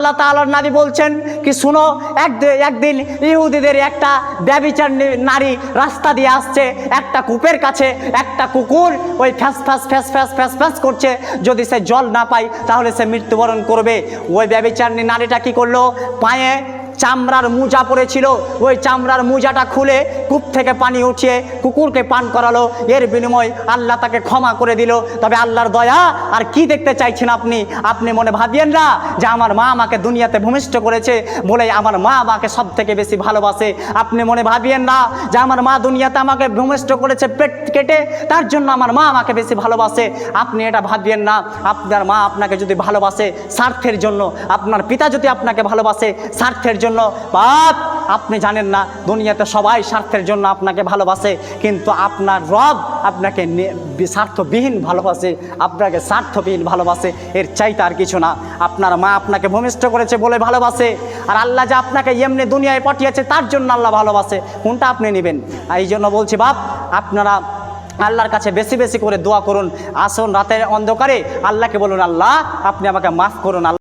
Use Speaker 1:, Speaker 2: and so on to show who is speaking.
Speaker 1: আল্লাহ তাআলার নবী বলছেন কি শুনো, একদিন ইহুদিদের একটা ব্যভিচার নারী রাস্তা দিয়ে আসছে, একটা কূপের কাছে একটা কুকুর ওই ফ্যাস ফ্যাস ফ্যাস ফ্যাস ফ্যাস ফ্যাস করছে, যদি সে জল না পায় তাহলে সে মৃত্যুবরণ করবে। ওই ব্যভিচারী নারীটা কি করলো, পায়ে চামড়ার মোজা পড়েছিল, ওই চামড়ার মোজাটা খুলে কূপ থেকে পানি উঠিয়ে কুকুরকে পান করালো। এর বিনিময় আল্লাহ তাকে ক্ষমা করে দিল। তবে আল্লাহর দয়া আর কি দেখতে চাইছেন আপনি মনে ভাবিয়েন না যে আমার মা আমাকে দুনিয়াতে ভূমিষ্ঠ করেছে বলে আমার মা আমাকে সব থেকে বেশি ভালোবাসে। আপনি মনে ভাবিয়েন না যে আমার মা দুনিয়াতে আমাকে ভূমিষ্ঠ করেছে পেট কেটে, তার জন্য আমার মা আমাকে বেশি ভালোবাসে। আপনি এটা ভাবিয়েন না। আপনার মা আপনাকে যদি ভালোবাসে স্বার্থের জন্য, আপনার পিতা যদি আপনাকে ভালোবাসে স্বার্থের জন্য, বাপ আপনি জানেন না দুনিয়াতে সবাই স্বার্থের জন্য আপনাকে ভালোবাসে, কিন্তু আপনার রব আপনাকে স্বার্থবিহীন ভালোবাসে, আপনাকে স্বার্থবিহীন ভালোবাসে। এর চাইতে আর কিছু না। আপনার মা আপনাকে ভূমিষ্ঠ করেছে বলে ভালোবাসে, আর আল্লাহ যে আপনাকে এমনি দুনিয়ায় পাঠিয়েছে তার জন্য আল্লাহ ভালোবাসে। কোনটা আপনি নেবেন? এই জন্য বলছি বাপ, আপনারা আল্লাহর কাছে বেশি বেশি করে দোয়া করুন। আসুন রাতের অন্ধকারে আল্লাহকে বলুন, আল্লাহ আপনি আমাকে মাফ করুন।